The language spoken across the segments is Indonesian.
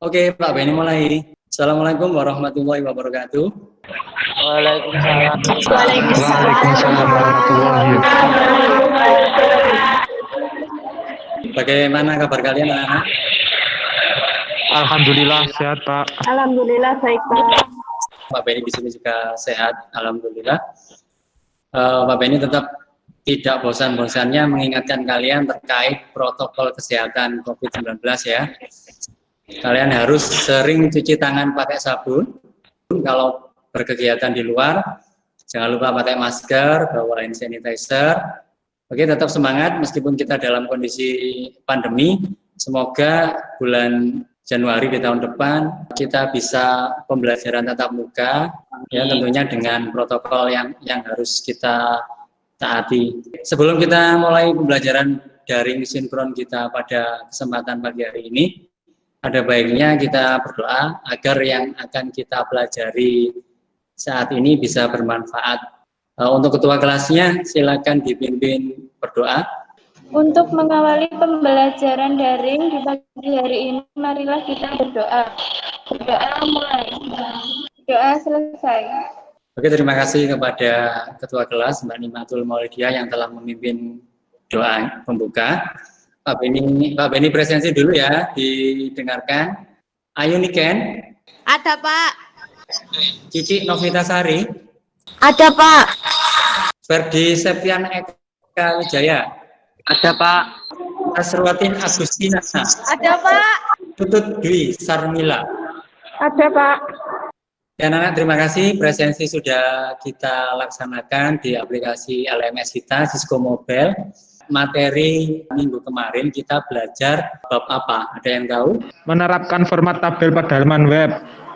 Oke, Pak Beni mulai. Assalamualaikum warahmatullahi wabarakatuh. Waalaikumsalam. Waalaikumsalam warahmatullahi wabarakatuh. Bagaimana kabar kalian, anak-anak? Alhamdulillah sehat, Pak. Alhamdulillah baik, Pak. Pak Beni di sini juga sehat, alhamdulillah. Pak Beni tetap tidak bosan-bosannya mengingatkan kalian terkait protokol kesehatan COVID-19 ya. Kalian harus sering cuci tangan pakai sabun. Kalau berkegiatan di luar, jangan lupa pakai masker, bawa hand sanitizer. Oke, tetap semangat meskipun kita dalam kondisi pandemi. Semoga bulan Januari di tahun depan kita bisa pembelajaran tatap muka, ya tentunya dengan protokol yang harus kita taati. Sebelum kita mulai pembelajaran daring sinkron kita pada kesempatan pagi hari ini, ada baiknya kita berdoa agar yang akan kita pelajari saat ini bisa bermanfaat. Untuk ketua kelasnya, silakan dipimpin berdoa. Untuk mengawali pembelajaran daring di pagi hari ini, marilah kita berdoa. Berdoa mulai. Doa selesai. Oke, terima kasih kepada ketua kelas Mbak Nimatul Maulidia yang telah memimpin doa pembuka. Pak Beni presensi dulu ya, didengarkan. Ayu Niken. Ada, Pak. Cici Novitasari. Ada, Pak. Ferdi Septian Eka Wijaya. Ada, Pak. Asruatin Agustina. Ada, Pak. Tutut Dwi Sarmila. Ada, Pak. Dan anak terima kasih presensi sudah kita laksanakan di aplikasi LMS kita, Cisco Mobile. Materi minggu kemarin kita belajar bab apa? Ada yang tahu? Menerapkan format tabel pada halaman web.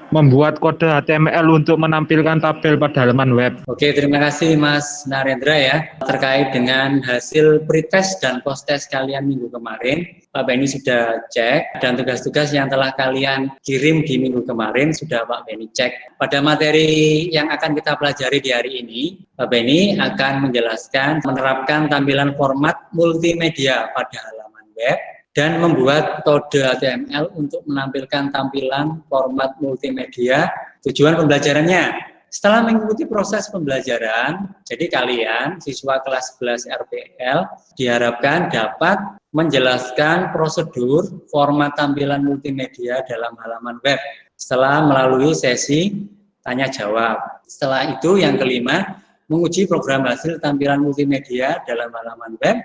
Membuat kode HTML untuk menampilkan tabel pada halaman web. Oke, terima kasih Mas Narendra ya. Terkait dengan hasil pretest dan post-test kalian minggu kemarin, Pak Beni sudah cek dan tugas-tugas yang telah kalian kirim di minggu kemarin sudah Pak Beni cek. Pada materi yang akan kita pelajari di hari ini, Pak Beni akan menjelaskan menerapkan tampilan format multimedia pada halaman web dan membuat kode HTML untuk menampilkan tampilan format multimedia. Tujuan pembelajarannya, setelah mengikuti proses pembelajaran, jadi kalian, siswa kelas 11 RPL, diharapkan dapat menjelaskan prosedur format tampilan multimedia dalam halaman web setelah melalui sesi tanya-jawab. Setelah itu, yang kelima, menguji program hasil tampilan multimedia dalam halaman web.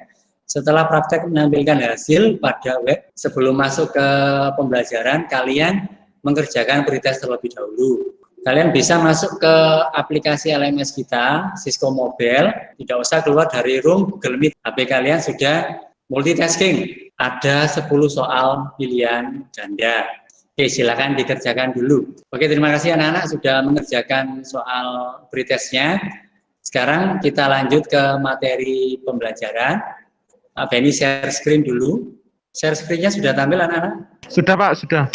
Setelah praktek menampilkan hasil pada web, sebelum masuk ke pembelajaran, kalian mengerjakan pretest terlebih dahulu. Kalian bisa masuk ke aplikasi LMS kita, Cisco Mobile, tidak usah keluar dari room Google Meet. HP kalian sudah multitasking, ada 10 soal pilihan ganda. Oke, silakan dikerjakan dulu. Oke, terima kasih anak-anak sudah mengerjakan soal pretestnya. Sekarang kita lanjut ke materi pembelajaran. Pak Beni share screen dulu. Share screen-nya sudah tampil anak-anak? Sudah, Pak, sudah.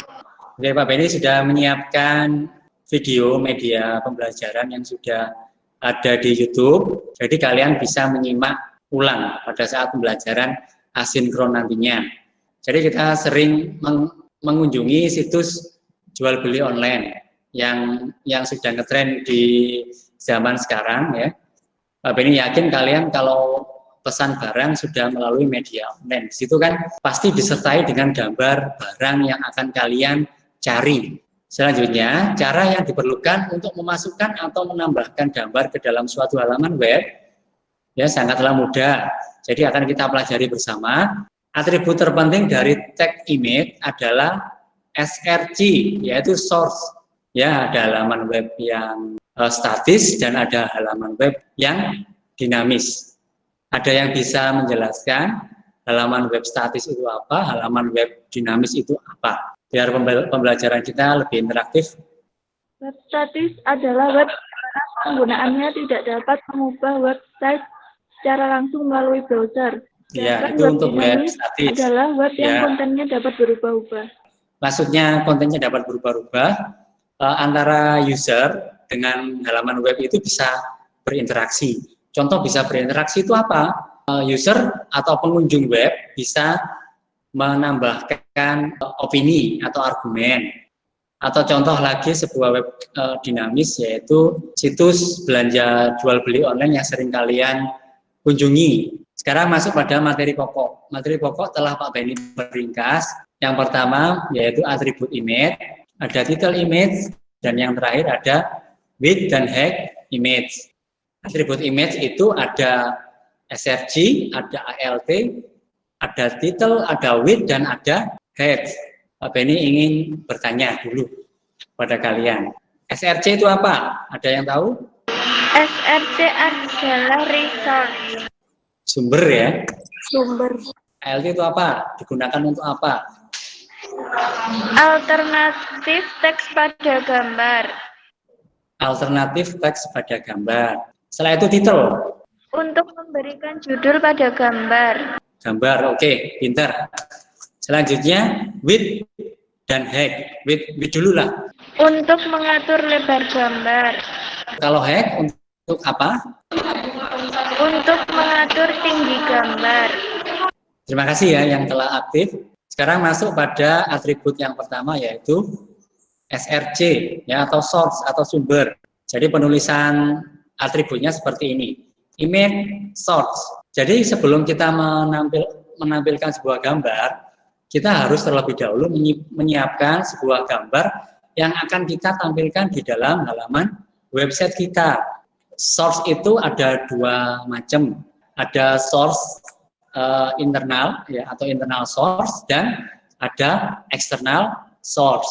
Oke, Pak Beni sudah menyiapkan video media pembelajaran yang sudah ada di YouTube. Jadi kalian bisa menyimak ulang pada saat pembelajaran asinkron nantinya. Jadi kita sering mengunjungi situs jual beli online yang sudah ngetren di zaman sekarang ya. Pak Beni yakin kalian kalau pesan barang sudah melalui media online. Di situ kan pasti disertai dengan gambar barang yang akan kalian cari. Selanjutnya, cara yang diperlukan untuk memasukkan atau menambahkan gambar ke dalam suatu halaman web ya sangatlah mudah. Jadi akan kita pelajari bersama. Atribut terpenting dari tag image adalah src, yaitu source. Ya, ada halaman web yang statis dan ada halaman web yang dinamis. Ada yang bisa menjelaskan halaman web statis itu apa, halaman web dinamis itu apa? Biar pembelajaran kita lebih interaktif. Web statis adalah web penggunaannya tidak dapat mengubah website secara langsung melalui browser. Ya, itu untuk web statis. Adalah web yang kontennya dapat berubah-ubah. Maksudnya kontennya dapat berubah-ubah, antara user dengan halaman web itu bisa berinteraksi. Contoh bisa berinteraksi itu apa? User atau pengunjung web bisa menambahkan opini atau argumen. Atau contoh lagi sebuah web dinamis, yaitu situs belanja jual beli online yang sering kalian kunjungi. Sekarang masuk pada materi pokok. Materi pokok telah Pak Benny meringkas. Yang pertama yaitu atribut image, ada title image, dan yang terakhir ada width dan height image. Atribut image itu ada SRG, ada ALT, ada title, ada width, dan ada height. Pak Benny ingin bertanya dulu pada kalian. SRC itu apa? Ada yang tahu? SRC adalah resource. Sumber ya. Sumber. ALT itu apa? Digunakan untuk apa? Alternatif teks pada gambar. Alternatif teks pada gambar. Setelah itu title. Untuk memberikan judul pada gambar. Gambar, oke, pinter. Selanjutnya width dan height. Width dulu lah. Untuk mengatur lebar gambar. Kalau height untuk apa? Untuk mengatur tinggi gambar. Terima kasih ya yang telah aktif. Sekarang masuk pada atribut yang pertama, yaitu SRC ya, atau source atau sumber. Jadi penulisan atributnya seperti ini. Image source. Jadi sebelum kita menampilkan sebuah gambar, kita harus terlebih dahulu menyiapkan sebuah gambar yang akan kita tampilkan di dalam halaman website kita. Source itu ada dua macam. Ada source internal ya, atau internal source, dan ada external source.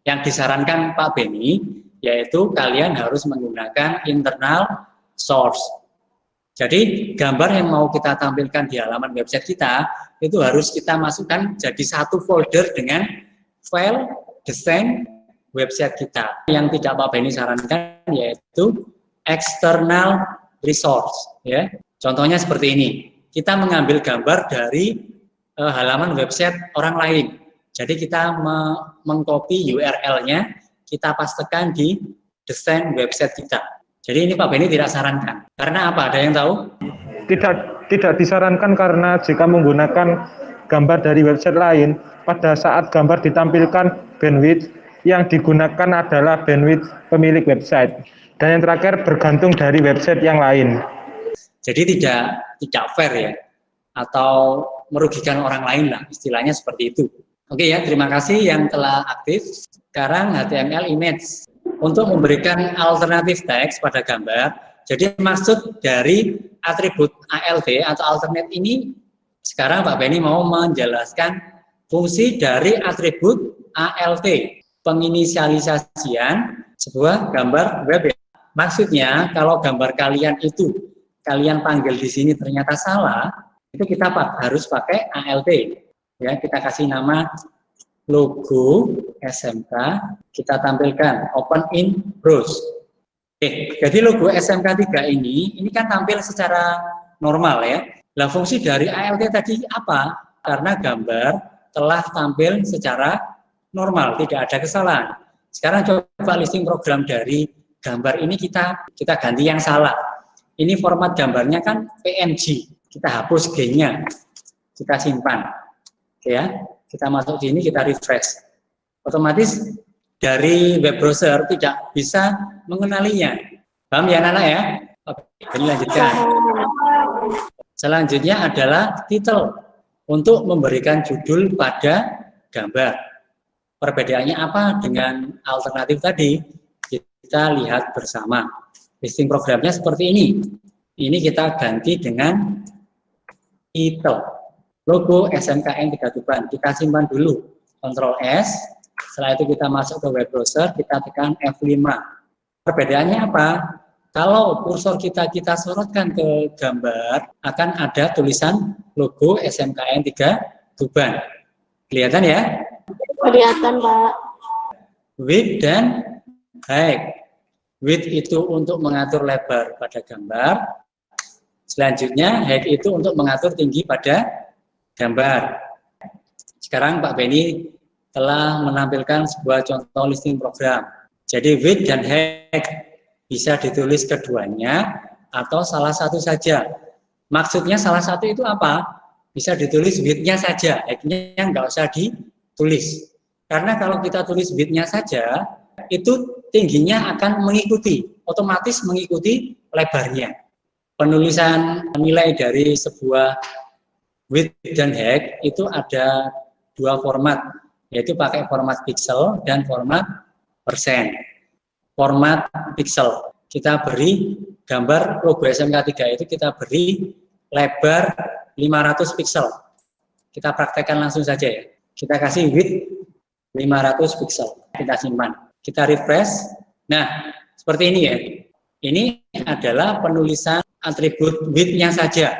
Yang disarankan Pak Benny yaitu kalian harus menggunakan internal source. Jadi gambar yang mau kita tampilkan di halaman website kita itu harus kita masukkan jadi satu folder dengan file desain website kita. Yang tidak Pak Benny sarankan yaitu external resource ya. Contohnya seperti ini. Kita mengambil gambar dari halaman website orang lain. Jadi kita mengcopy URL-nya, kita pastekan di desain website kita. Jadi ini Pak Benny tidak sarankan. Karena apa? Ada yang tahu? Tidak disarankan karena jika menggunakan gambar dari website lain, pada saat gambar ditampilkan bandwidth yang digunakan adalah bandwidth pemilik website. Dan yang terakhir bergantung dari website yang lain. Jadi tidak fair ya, atau merugikan orang lain lah, istilahnya seperti itu. Oke ya, terima kasih yang telah aktif. Sekarang HTML image. Untuk memberikan alternatif teks pada gambar, jadi maksud dari atribut ALT atau alternate ini, sekarang Pak Benny mau menjelaskan fungsi dari atribut ALT, penginisialisasian sebuah gambar web. Maksudnya kalau gambar kalian itu kalian panggil di sini ternyata salah, itu kita harus pakai ALT. Ya, kita kasih nama logo SMK, kita tampilkan open in browse. Oke, jadi logo SMK 3 ini kan tampil secara normal ya. Nah, fungsi dari ALT tadi apa? Karena gambar telah tampil secara normal, tidak ada kesalahan. Sekarang coba listing program dari gambar ini kita ganti yang salah. Ini format gambarnya kan PNG, kita hapus G-nya, kita simpan. Oke ya, kita masuk sini, kita refresh. Otomatis dari web browser tidak bisa mengenalinya. Paham ya anak-anak ya? Oke, ini lanjutkan. Selanjutnya adalah title, untuk memberikan judul pada gambar. Perbedaannya apa dengan alternatif tadi? Kita lihat bersama. Listing programnya seperti ini. Ini kita ganti dengan title. Logo SMKN 3 Tuban. Kita simpan dulu. Ctrl S. Setelah itu kita masuk ke web browser, kita tekan F5. Perbedaannya apa? Kalau kursor kita sorotkan ke gambar, akan ada tulisan logo SMKN 3 Tuban. Kelihatan ya? Kelihatan, Pak. Width dan height. Width itu untuk mengatur lebar pada gambar. Selanjutnya, height itu untuk mengatur tinggi pada gambar. Sekarang Pak Benny telah menampilkan sebuah contoh listing program. Jadi width dan height bisa ditulis keduanya atau salah satu saja. Maksudnya salah satu itu apa? bisa ditulis width-nya saja, height-nya nggak usah ditulis. Karena kalau kita tulis width-nya saja, itu tingginya akan mengikuti, otomatis mengikuti lebarnya. Penulisan nilai dari sebuah width dan height itu ada dua format, yaitu pakai format pixel dan format persen. Format pixel, kita beri gambar logo SMK 3 itu kita beri lebar 500 pixel. Kita praktekkan langsung saja ya. Kita kasih width 500 pixel. Kita simpan. Kita refresh. Nah, seperti ini ya. Ini adalah penulisan atribut width-nya saja.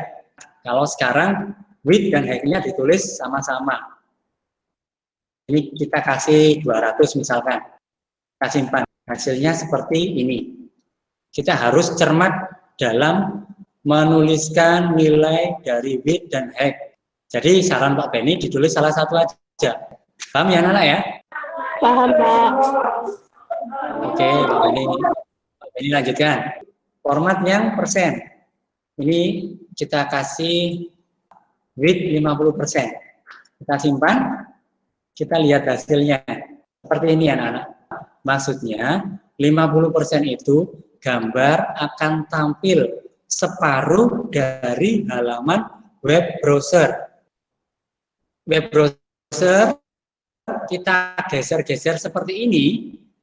Kalau sekarang width dan height-nya ditulis sama-sama. Ini kita kasih 200 misalkan. Kita simpan. Hasilnya seperti ini. Kita harus cermat dalam menuliskan nilai dari width dan height. Jadi saran Pak Benny ditulis salah satu aja. Paham ya anak-anak ya? Paham, Pak. Oke, Pak Benny lanjutkan. Format yang persen. Ini kita kasih width 50%. Kita simpan, kita lihat hasilnya. Seperti ini anak-anak. Maksudnya 50% itu gambar akan tampil separuh dari halaman web browser. Web browser kita geser-geser seperti ini,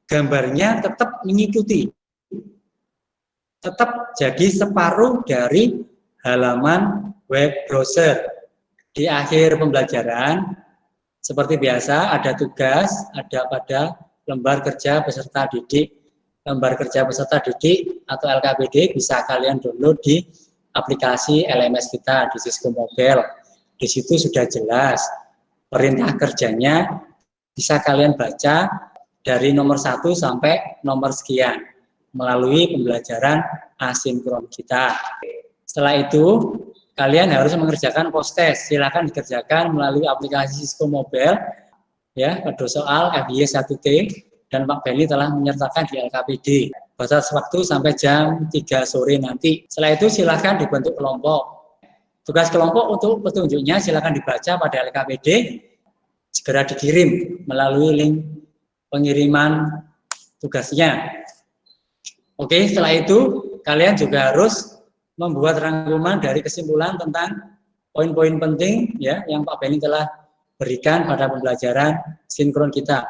gambarnya tetap mengikuti. Tetap jadi separuh dari halaman web browser. Di akhir pembelajaran, seperti biasa ada tugas, ada pada lembar kerja peserta didik. Lembar kerja peserta didik atau LKPD bisa kalian download di aplikasi LMS kita di Cisco Mobile. Di situ sudah jelas perintah kerjanya, bisa kalian baca dari nomor 1 sampai nomor sekian melalui pembelajaran asinkron kita. Setelah itu kalian harus mengerjakan post test. Silakan dikerjakan melalui aplikasi Cisco Mobile ya, pada soal FY1T. Dan Pak Benny telah menyertakan di LKPD. Batas waktu sampai jam 3 sore nanti. Setelah itu silakan dibentuk kelompok. Tugas kelompok untuk petunjuknya silakan dibaca pada LKPD. Segera dikirim melalui link pengiriman tugasnya. Oke, setelah itu kalian juga harus membuat rangkuman dari kesimpulan tentang poin-poin penting ya yang Pak Benny telah berikan pada pembelajaran sinkron kita.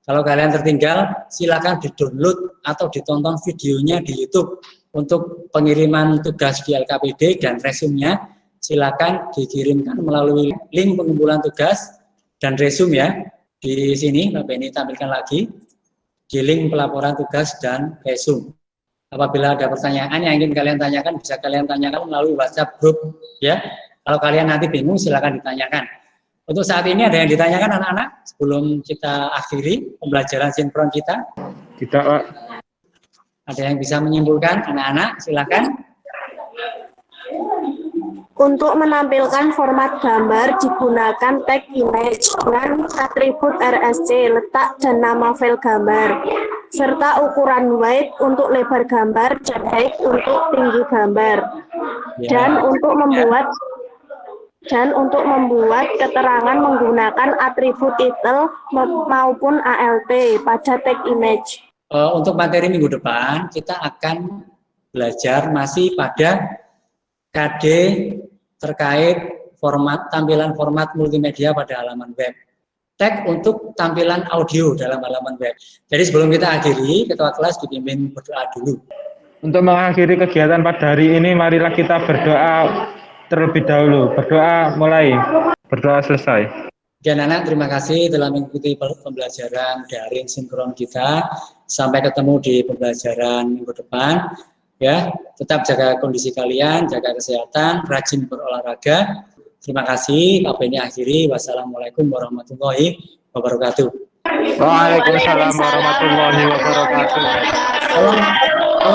Kalau kalian tertinggal, silakan di-download atau ditonton videonya di YouTube. Untuk pengiriman tugas di LKPD dan resume-nya, silakan dikirimkan melalui link pengumpulan tugas dan resume ya. Di sini, Pak Benny tampilkan lagi, di link pelaporan tugas dan resume. Apabila ada pertanyaan yang ingin kalian tanyakan, bisa kalian tanyakan melalui WhatsApp group ya. Kalau kalian nanti bingung, silakan ditanyakan. Untuk saat ini ada yang ditanyakan anak-anak sebelum kita akhiri pembelajaran sinkron kita? Tidak, Pak. Ada yang bisa menyimpulkan anak-anak? Silakan. Untuk menampilkan format gambar digunakan tag image dengan atribut RSC, letak dan nama file gambar, serta ukuran width untuk lebar gambar dan height untuk tinggi gambar. Dan untuk membuat keterangan menggunakan atribut title maupun ALT pada tag image. Untuk materi minggu depan, kita akan belajar masih pada KD terkait tampilan format multimedia pada halaman web. Tag untuk tampilan audio dalam halaman web. Jadi sebelum kita akhiri, ketua kelas dipimpin berdoa dulu. Untuk mengakhiri kegiatan pada hari ini, marilah kita berdoa terlebih dahulu. Berdoa mulai, berdoa selesai. Dan anak, terima kasih telah mengikuti pembelajaran daring sinkron kita. Sampai ketemu di pembelajaran minggu depan. Ya, tetap jaga kondisi kalian, jaga kesehatan, rajin berolahraga. Terima kasih. Pak Benny akhiri. Wassalamualaikum warahmatullahi wabarakatuh. Waalaikumsalam warahmatullahi wabarakatuh.